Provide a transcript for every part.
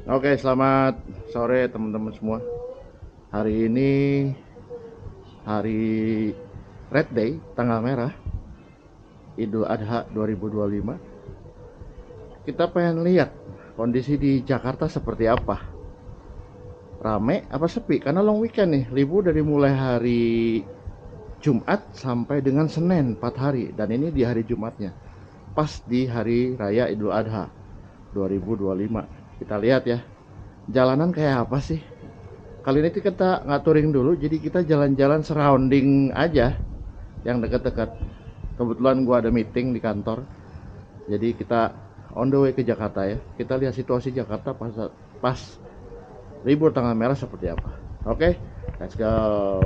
Oke, selamat sore teman-teman semua. Hari ini hari Red Day, tanggal merah, Idul Adha 2025. Kita pengen lihat kondisi di Jakarta seperti apa. Rame apa sepi? Karena long weekend nih, libur dari mulai hari Jumat sampai dengan Senin 4 hari. Dan ini di hari Jumatnya, pas di hari Raya Idul Adha 2025. Kita lihat ya, jalanan kayak apa sih. Kali ini kita nggak touring dulu, jadi kita jalan-jalan surrounding aja yang dekat-dekat. Kebetulan gua ada meeting di kantor, jadi kita on the way ke Jakarta ya. Kita lihat situasi Jakarta pas libur tanggal merah seperti apa. Oke, let's go.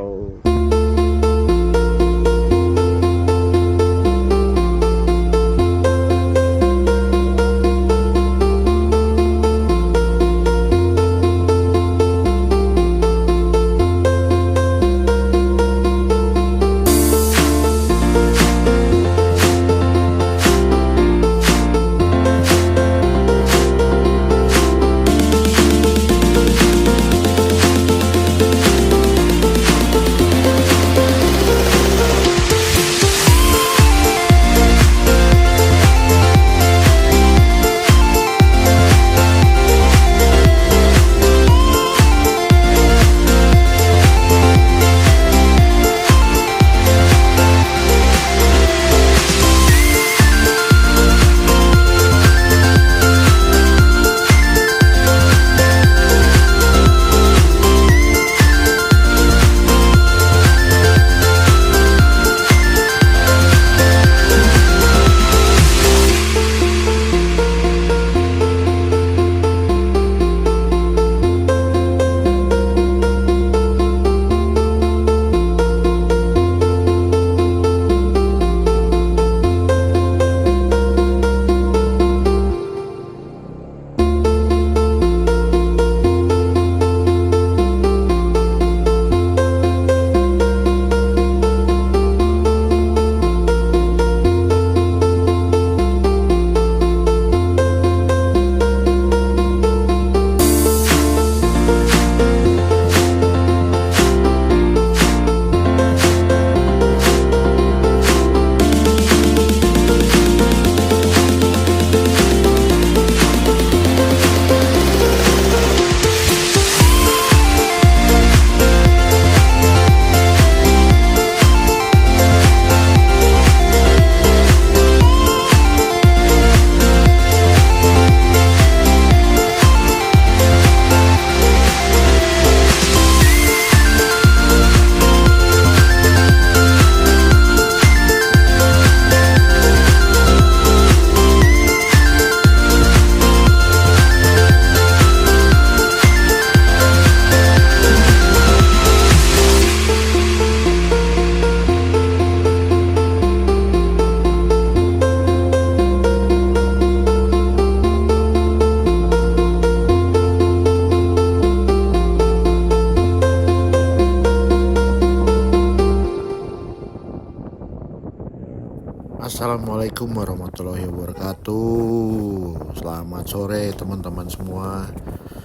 Assalamualaikum warahmatullahi wabarakatuh. Selamat sore teman-teman semua.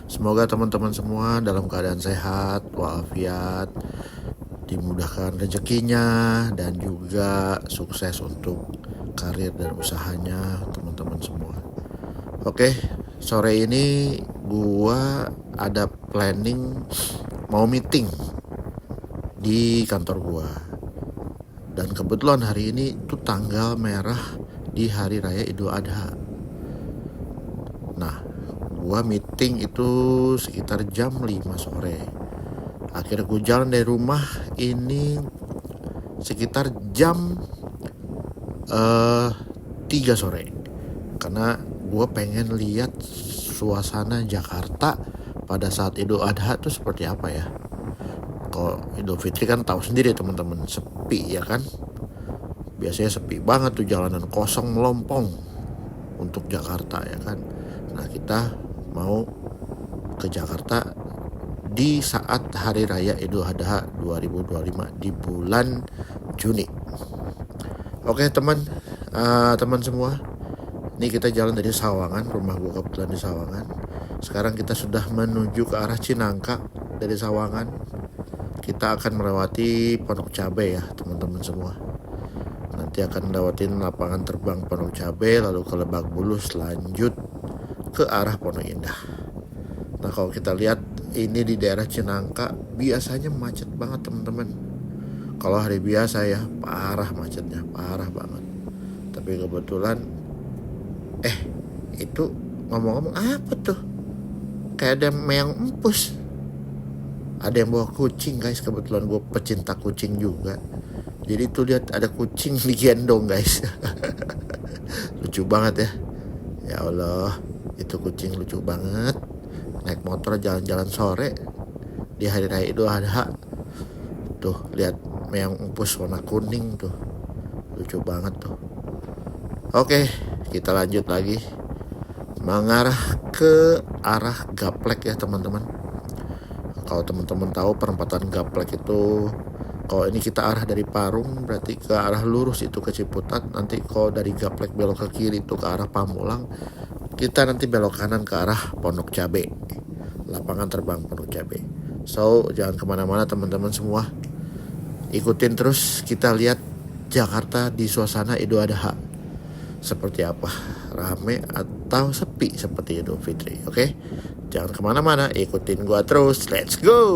Semoga teman-teman semua dalam keadaan sehat walafiat, dimudahkan rezekinya, dan juga sukses untuk karir dan usahanya teman-teman semua. Oke, sore ini gua ada planning mau meeting di kantor gua. Dan kebetulan hari ini tuh tanggal merah di hari raya Idul Adha. Nah, gua meeting itu sekitar jam 5 sore. Akhirnya gua jalan dari rumah ini sekitar jam 3 sore. Karena gua pengen lihat suasana Jakarta pada saat Idul Adha tuh seperti apa ya. Kalau Idul Fitri kan tahu sendiri teman-teman, sepi ya kan. Biasanya sepi banget tuh, jalanan kosong melompong untuk Jakarta ya kan. Nah, kita mau ke Jakarta di saat hari raya Idul Adha 2025 di bulan Juni. Oke teman semua, ini kita jalan dari Sawangan, rumah gua kebetulan di Sawangan. Sekarang kita sudah menuju ke arah Cinangka dari Sawangan. Kita akan melewati Pondok Cabe ya teman-teman semua. Nanti akan lewatin lapangan terbang Pondok Cabe, lalu ke Lebak Bulus, lanjut ke arah Pondok Indah. Nah kalau kita lihat ini di daerah Cinangka biasanya macet banget teman-teman. Kalau hari biasa ya parah macetnya, parah banget. Tapi kebetulan itu ngomong-ngomong apa tuh? Kayak ada meong empus. Ada yang bawa kucing guys, kebetulan gue pecinta kucing juga. Jadi tuh lihat ada kucing digendong guys. Lucu banget ya. Ya Allah, itu kucing lucu banget. Naik motor jalan-jalan sore di hari raya Idul Adha. Tuh lihat meong empus warna kuning tuh. Lucu banget tuh. Oke, kita lanjut lagi mengarah ke arah Gaplek ya teman-teman. Kalau teman-teman tahu perempatan Gaplek itu, kalau ini kita arah dari Parung berarti ke arah lurus itu ke Ciputat. Nanti kalau dari Gaplek belok ke kiri itu ke arah Pamulang. Kita nanti belok kanan ke arah Pondok Cabe, lapangan terbang Pondok Cabe. So jangan kemana-mana teman-teman semua. Ikutin terus kita lihat Jakarta di suasana Idul Adha. Seperti apa, rame atau sepi seperti Idul Fitri. Oke, jangan kemana-mana, ikutin gua terus, let's go.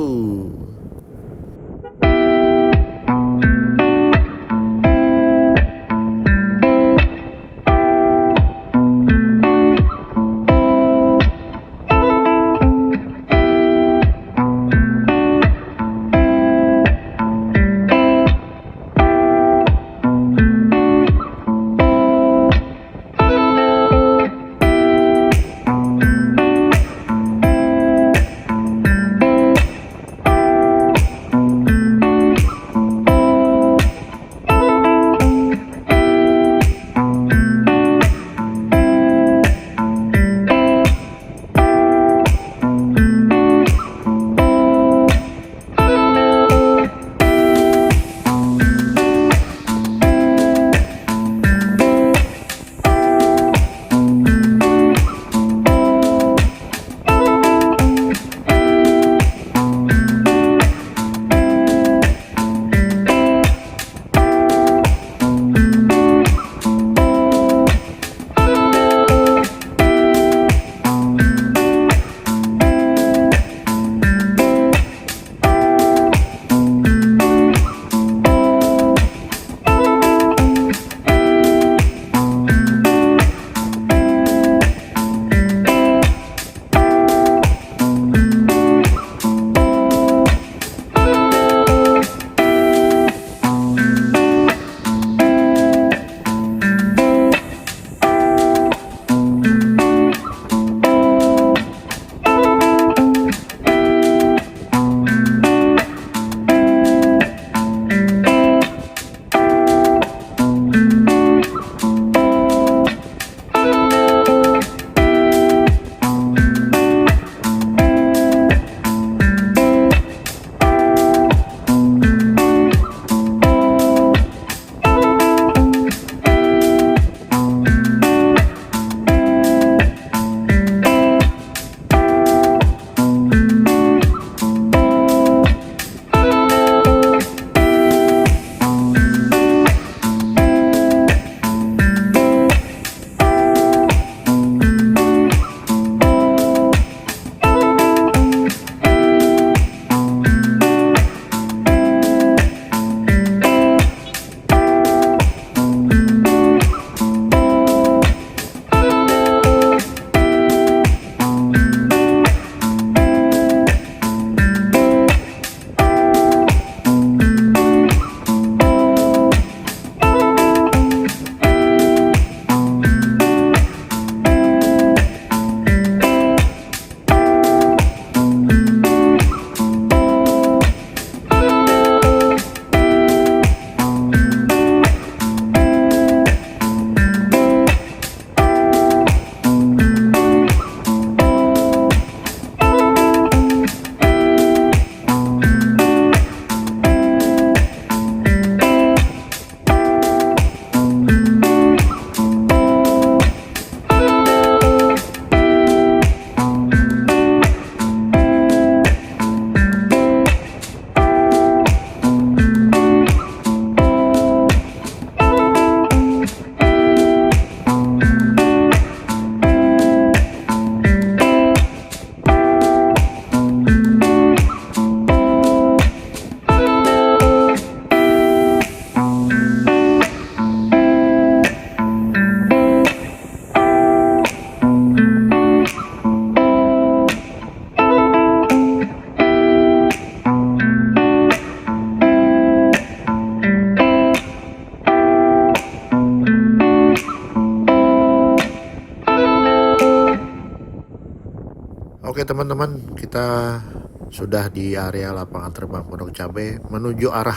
Oke teman-teman, kita sudah di area lapangan terbang Pondok Cabe menuju arah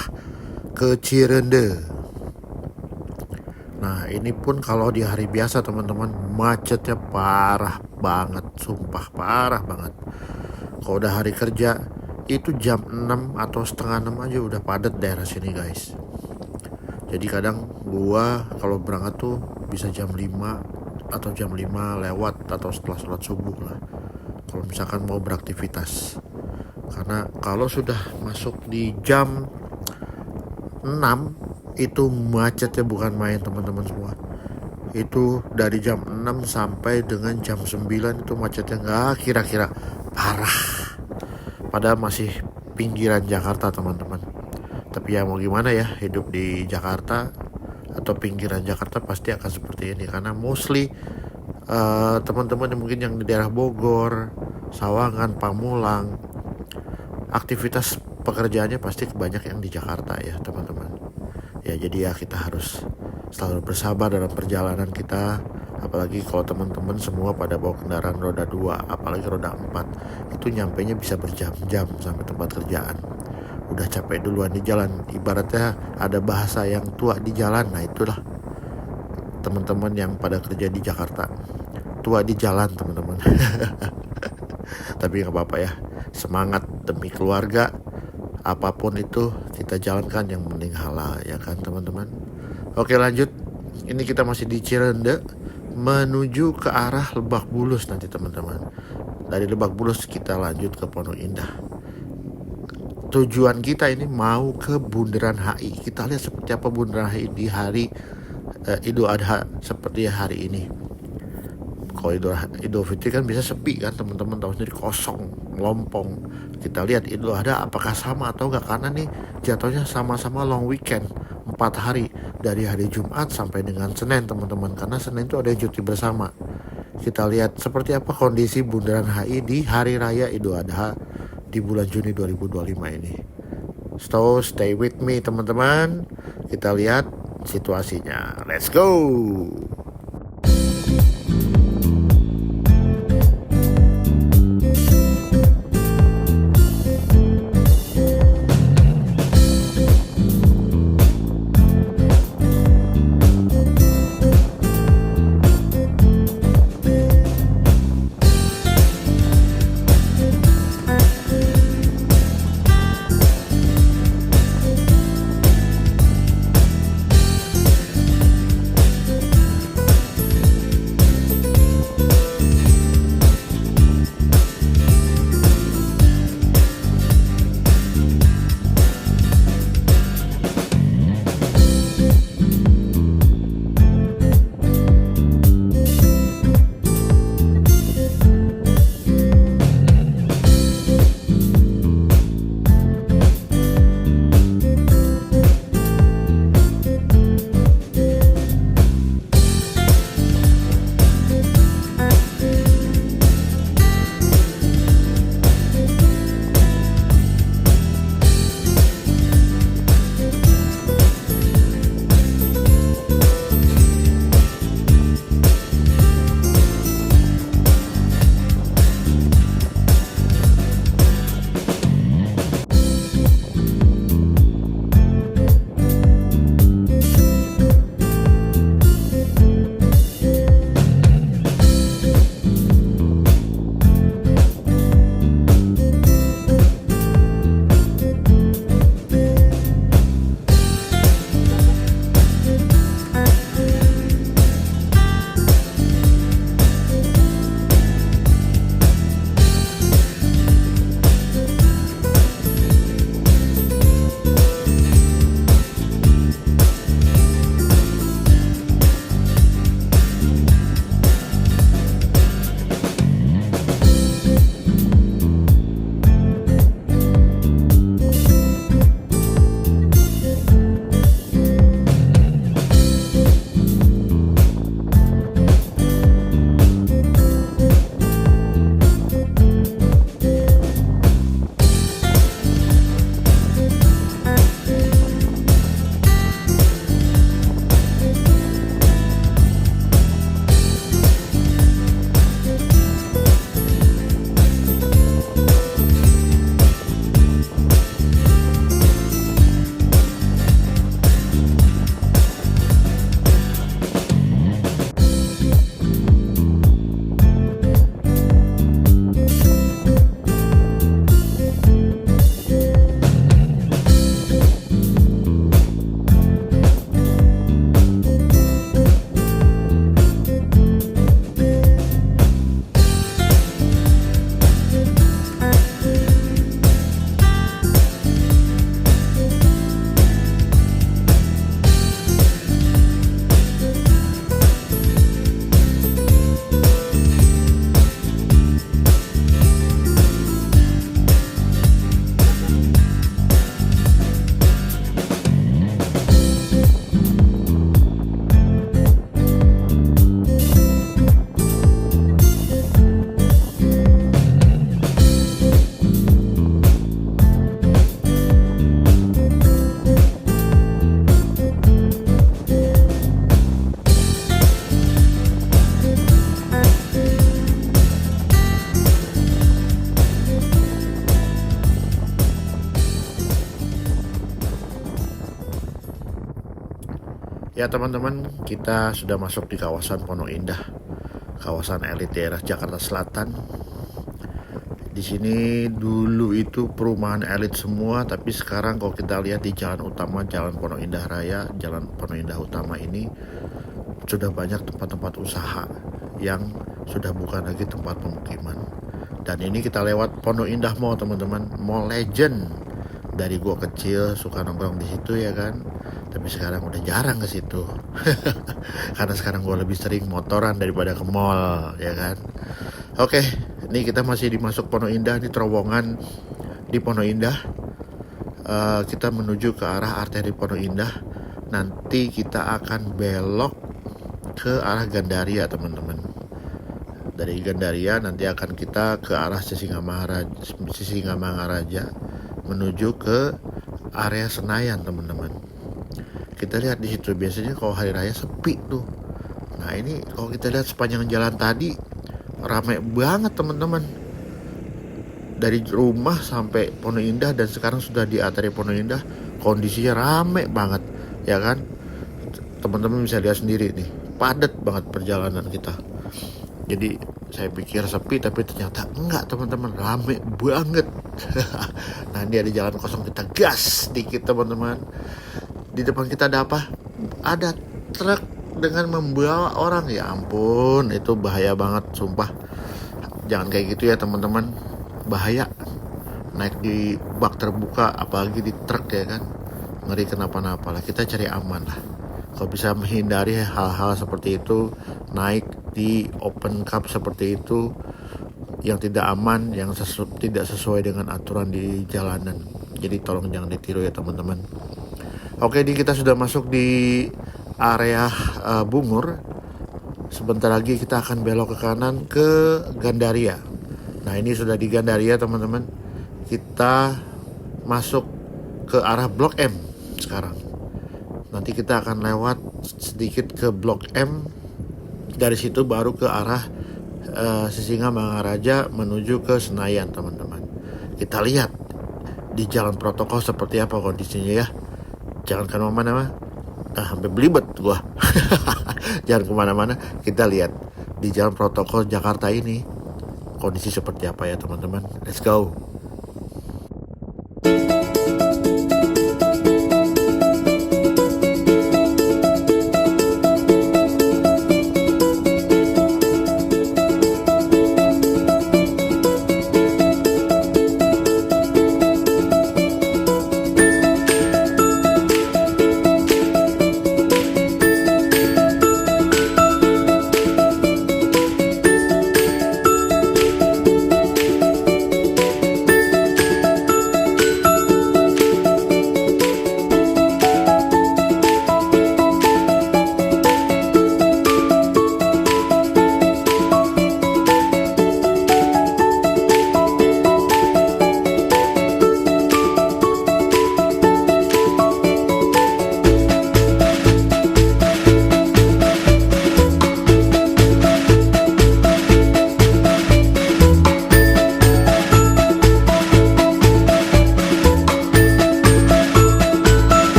ke Cirende. Nah ini pun kalau di hari biasa teman-teman, macetnya parah banget, sumpah parah banget. Kalau udah hari kerja itu jam 6 atau setengah 6 aja udah padat daerah sini guys. Jadi kadang gua kalau berangkat tuh bisa jam 5 atau jam 5 lewat atau setelah sholat subuh lah, kalau misalkan mau beraktivitas. Karena kalau sudah masuk di jam 6 itu macetnya bukan main teman-teman semua. Itu dari jam 6 sampai dengan jam 9 itu macetnya nggak kira-kira parah. Padahal masih pinggiran Jakarta teman-teman. Tapi ya mau gimana ya, hidup di Jakarta atau pinggiran Jakarta pasti akan seperti ini. Karena mostly teman-teman yang mungkin yang di daerah Bogor, Sawangan, Pamulang, aktivitas pekerjaannya pasti banyak yang di Jakarta ya teman-teman. Ya jadi ya kita harus selalu bersabar dalam perjalanan kita. Apalagi kalau teman-teman semua pada bawa kendaraan roda 2, apalagi roda 4, itu nyampainya bisa berjam-jam sampai tempat kerjaan. Udah capek duluan di jalan, ibaratnya ada bahasa yang tua di jalan. Nah itulah teman-teman yang pada kerja di Jakarta, tua di jalan teman-teman. Tapi nggak apa-apa ya, semangat demi keluarga, apapun itu kita jalankan yang penting halal ya kan teman-teman. Oke lanjut, ini kita masih di Cirende menuju ke arah Lebak Bulus nanti teman-teman. Dari Lebak Bulus kita lanjut ke Pondok Indah. Tujuan kita ini mau ke Bundaran HI. Kita lihat seperti apa Bundaran HI di hari Idul Adha seperti hari ini. Kalau Idul Fitri kan bisa sepi kan teman-teman, tahu sendiri, kosong, melompong. Kita lihat Idul Adha apakah sama atau enggak, karena nih jatuhnya sama-sama long weekend 4 hari dari hari Jumat sampai dengan Senin teman-teman, karena Senin itu ada yang cuti bersama. Kita lihat seperti apa kondisi Bundaran HI di hari raya Idul Adha di bulan Juni 2025 ini. So stay with me teman-teman, kita lihat situasinya. Let's go. Ya teman-teman, kita sudah masuk di kawasan Pondok Indah, kawasan elit daerah Jakarta Selatan. Di sini dulu itu perumahan elit semua, tapi sekarang kalau kita lihat di jalan utama, Jalan Pondok Indah Raya, Jalan Pondok Indah Utama ini sudah banyak tempat-tempat usaha yang sudah bukan lagi tempat pemukiman. Dan ini kita lewat Pondok Indah Mall teman-teman, mall legend. Dari gua kecil suka nongkrong di situ ya kan, tapi sekarang udah jarang ke situ. Karena sekarang gua lebih sering motoran daripada ke mall ya kan. Oke, ini kita masih dimasuk Pondok Indah, ini terowongan di Pondok Indah. Kita menuju ke arah arteri Pondok Indah. Nanti kita akan belok ke arah Gandaria teman-teman. Dari Gandaria nanti akan kita ke arah Sisingamangaraja menuju ke area Senayan teman-teman. Kita lihat di situ biasanya kalau hari raya sepi tuh. Nah ini kalau kita lihat sepanjang jalan tadi ramai banget teman-teman. Dari rumah sampai Pondok Indah dan sekarang sudah di arteri Pondok Indah, kondisinya ramai banget ya kan. Teman-teman bisa lihat sendiri nih, padat banget perjalanan kita. Jadi saya pikir sepi tapi ternyata enggak teman-teman, rame banget. Nah ini ada jalan kosong, kita gas dikit teman-teman. Di depan kita ada apa? Ada truk dengan membawa orang. Ya ampun, itu bahaya banget sumpah. Jangan kayak gitu ya teman-teman, bahaya. Naik di bak terbuka apalagi di truk ya kan, ngeri kenapa-napa lah. Kita cari aman lah. Kalau bisa menghindari hal-hal seperti itu, naik di open cup seperti itu yang tidak aman, yang tidak sesuai dengan aturan di jalanan. Jadi tolong jangan ditiru ya teman-teman. Oke, ini kita sudah masuk di area Bungur. Sebentar lagi kita akan belok ke kanan ke Gandaria. Nah ini sudah di Gandaria teman-teman. Kita masuk ke arah Blok M sekarang. Nanti kita akan lewat sedikit ke Blok M. Dari situ baru ke arah Sisingamangaraja menuju ke Senayan teman-teman. Kita lihat di jalan protokol seperti apa kondisinya ya. Jangan kemana-mana. Sampai belibet gua. Jangan kemana-mana. Kita lihat di jalan protokol Jakarta ini kondisi seperti apa ya teman-teman. Let's go.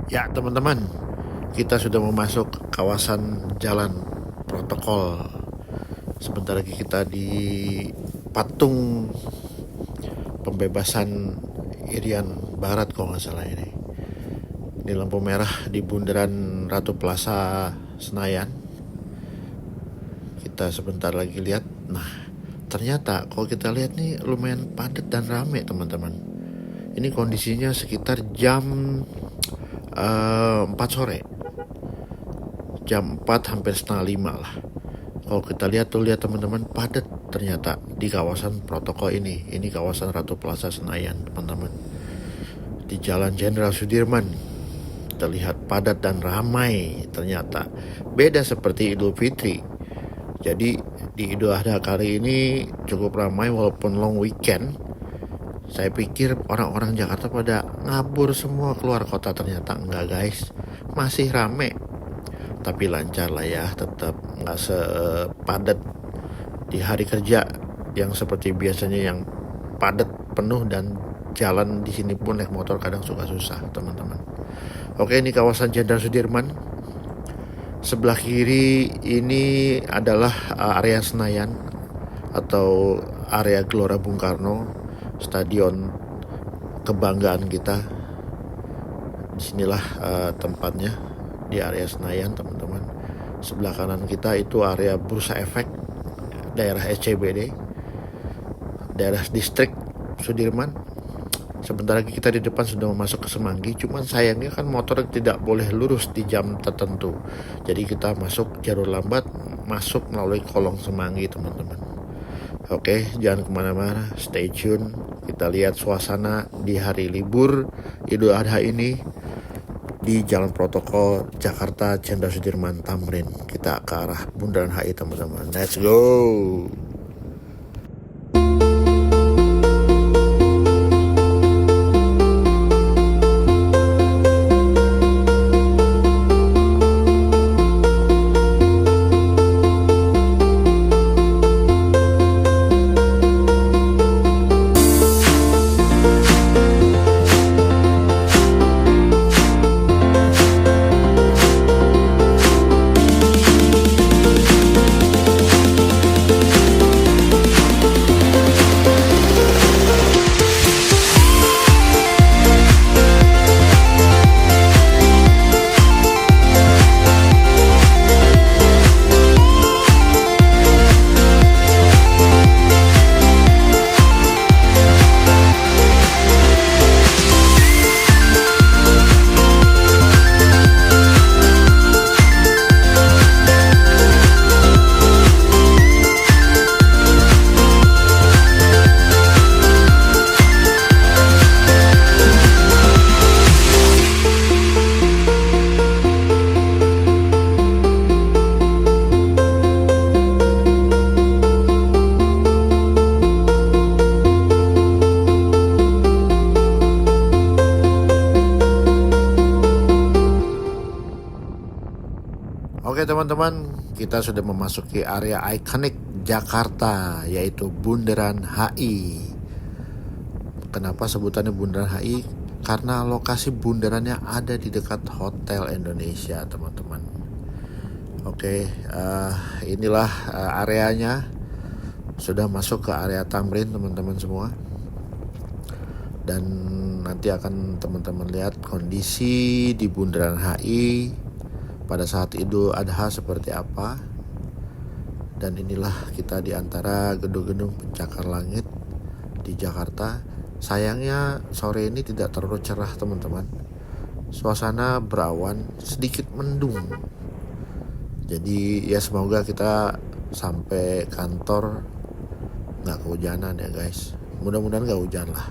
Ya teman-teman, kita sudah memasuk kawasan jalan protokol. Sebentar lagi kita di patung pembebasan Irian Barat kalau nggak salah ini. Ini lampu merah di bundaran Ratu Plaza Senayan. Kita sebentar lagi lihat. Nah ternyata kalau kita lihat nih lumayan padat dan ramai teman-teman. Ini kondisinya sekitar jam 4 sore, jam 4 hampir setengah 5 lah. Kalau kita lihat tuh, lihat teman-teman, padat ternyata di kawasan Protokol ini kawasan Ratu Plaza Senayan teman-teman. Di Jalan Jenderal Sudirman terlihat padat dan ramai. Ternyata beda seperti Idul Fitri. Jadi di Idul Adha kali ini cukup ramai walaupun long weekend. Saya pikir orang-orang Jakarta pada ngabur semua keluar kota, ternyata enggak guys, masih rame. Tapi lancar lah ya, tetap nggak sepadat di hari kerja yang seperti biasanya yang padat penuh, dan jalan di sini pun naik motor kadang suka susah teman-teman. Oke, ini kawasan Jenderal Sudirman. Sebelah kiri ini adalah area Senayan atau area Gelora Bung Karno, stadion kebanggaan kita. Disinilah tempatnya di area Senayan teman-teman. Sebelah kanan kita itu area Bursa Efek, daerah SCBD, daerah distrik Sudirman. Sebentar lagi kita di depan sudah masuk ke Semanggi. Cuman sayangnya kan motor tidak boleh lurus di jam tertentu, jadi kita masuk jalur lambat, masuk melalui kolong Semanggi teman-teman. Oke, jangan kemana-mana, stay tune. Kita lihat suasana di hari libur Idul Adha ini di Jalan Protokol Jakarta Jenderal Sudirman Tamrin. Kita ke arah Bundaran HI teman-teman. Let's go. Oke teman-teman, kita sudah memasuki area ikonik Jakarta, yaitu Bundaran HI. Kenapa sebutannya Bundaran HI? Karena lokasi bundarannya ada di dekat Hotel Indonesia teman-teman. Oke, inilah areanya. Sudah masuk ke area Tamrin teman-teman semua. Dan nanti akan teman-teman lihat kondisi di Bundaran HI pada saat Idul Adha seperti apa. Dan inilah kita di antara gedung-gedung pencakar langit di Jakarta. Sayangnya sore ini tidak terlalu cerah teman-teman. Suasana berawan, sedikit mendung. Jadi ya semoga kita sampai kantor nggak kehujanan ya guys. Mudah-mudahan nggak hujan lah.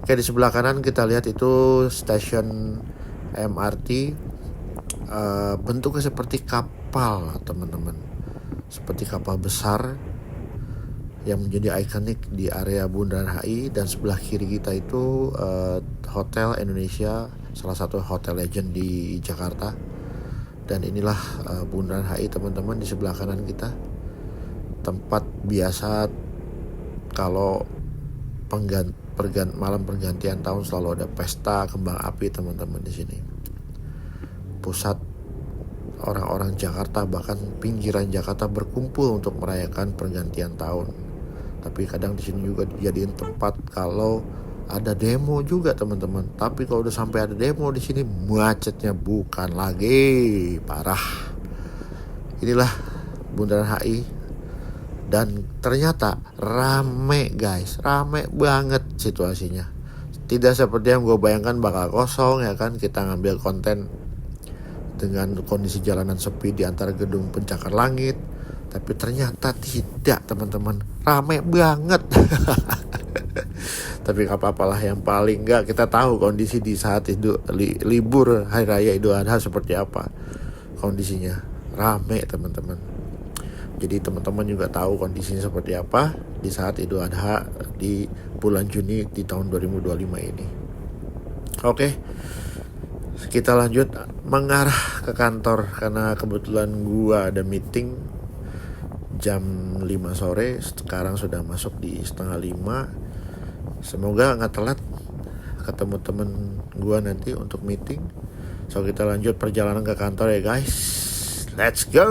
Oke, di sebelah kanan kita lihat itu stasiun MRT. Bentuknya seperti kapal teman-teman, seperti kapal besar yang menjadi ikonik di area Bundaran HI. Dan sebelah kiri kita itu Hotel Indonesia, salah satu hotel legend di Jakarta. Dan inilah Bundaran HI teman-teman. Di sebelah kanan kita tempat biasa kalau malam pergantian tahun selalu ada pesta kembang api teman-teman di sini. Pusat orang-orang Jakarta, bahkan pinggiran Jakarta berkumpul untuk merayakan pergantian tahun. Tapi kadang di sini juga dijadiin tempat kalau ada demo juga teman-teman. Tapi kalau udah sampai ada demo di sini, macetnya bukan lagi parah. Inilah Bundaran HI, dan ternyata rame guys, rame banget situasinya. Tidak seperti yang gue bayangkan bakal kosong ya kan. Kita ngambil konten dengan kondisi jalanan sepi di antara gedung pencakar langit. Tapi ternyata tidak teman-teman, ramai banget. Tapi gak apa-apalah, yang paling gak kita tahu kondisi di saat libur Hari Raya Idul Adha seperti apa kondisinya. Ramai teman-teman. Jadi teman-teman juga tahu kondisinya seperti apa di saat Idul Adha di bulan Juni di tahun 2025 ini. Oke, kita lanjut mengarah ke kantor karena kebetulan gua ada meeting jam 5 sore. Sekarang sudah masuk di setengah 5. Semoga gak telat ketemu temen gua nanti untuk meeting. So kita lanjut perjalanan ke kantor ya guys. Let's go.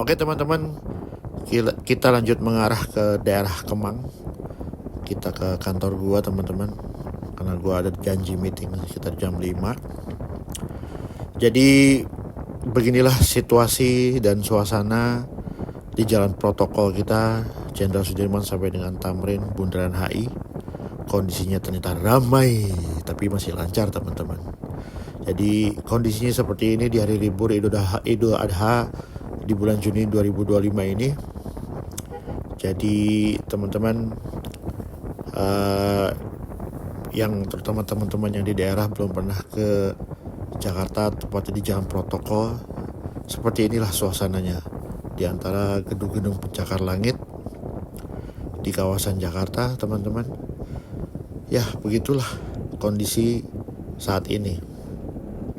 Oke teman-teman, kita lanjut mengarah ke daerah Kemang. Kita ke kantor gua teman-teman, karena gua ada janji meeting sekitar jam 5. Jadi beginilah situasi dan suasana di jalan protokol kita, Jenderal Sudirman sampai dengan Tamrin, Bundaran HI. Kondisinya ternyata ramai, tapi masih lancar teman-teman. Jadi kondisinya seperti ini di hari libur Idul Adha di bulan Juni 2025 ini. Jadi teman-teman, yang terutama teman-teman yang di daerah belum pernah ke Jakarta, tepatnya di jalan protokol, seperti inilah suasananya di antara gedung-gedung pencakar langit di kawasan Jakarta teman-teman. Ya begitulah kondisi saat ini.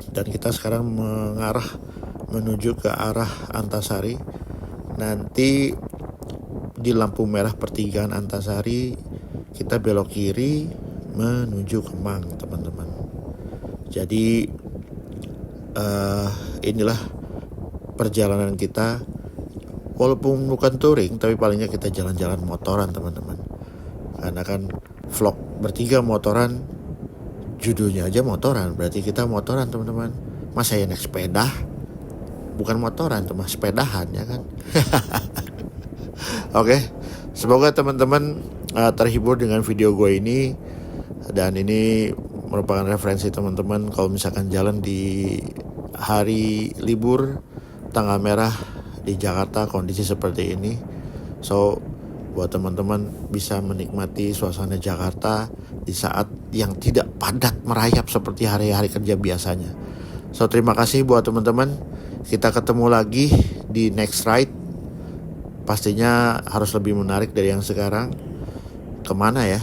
Dan kita sekarang mengarah menuju ke arah Antasari. Nanti di lampu merah pertigaan Antasari kita belok kiri menuju Kemang teman-teman. Jadi inilah perjalanan kita. Walaupun bukan touring, tapi palingnya kita jalan-jalan motoran teman-teman. Karena kan vlog bertiga motoran, judulnya aja motoran, berarti kita motoran teman-teman. Masa ya naik sepeda? Bukan motoran, cuma sepedahan ya kan. Oke, semoga teman-teman terhibur dengan video gue ini. Dan ini merupakan referensi teman-teman kalau misalkan jalan di hari libur tanggal merah di Jakarta kondisi seperti ini. So buat teman-teman bisa menikmati suasana Jakarta di saat yang tidak padat merayap seperti hari-hari kerja biasanya. So terima kasih buat teman-teman. Kita ketemu lagi di next ride. Pastinya harus lebih menarik dari yang sekarang. Kemana ya?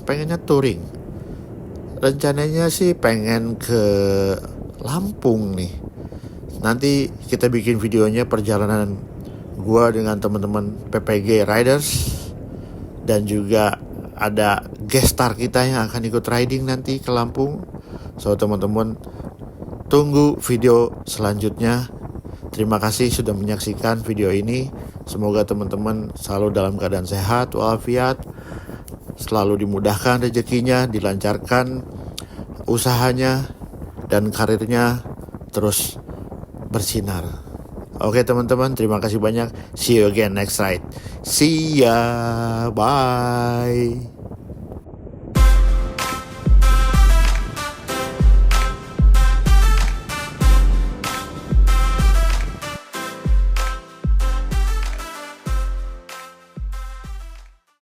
Pengennya touring. Rencananya sih pengen ke Lampung nih. Nanti kita bikin videonya perjalanan gua dengan teman-teman PPG Riders. Dan juga ada guest star kita yang akan ikut riding nanti ke Lampung. So teman-teman, tunggu video selanjutnya. Terima kasih sudah menyaksikan video ini. Semoga teman-teman selalu dalam keadaan sehat walafiat, selalu dimudahkan rezekinya, dilancarkan usahanya, dan karirnya terus bersinar. Oke teman-teman, terima kasih banyak. See you again next ride. See ya. Bye.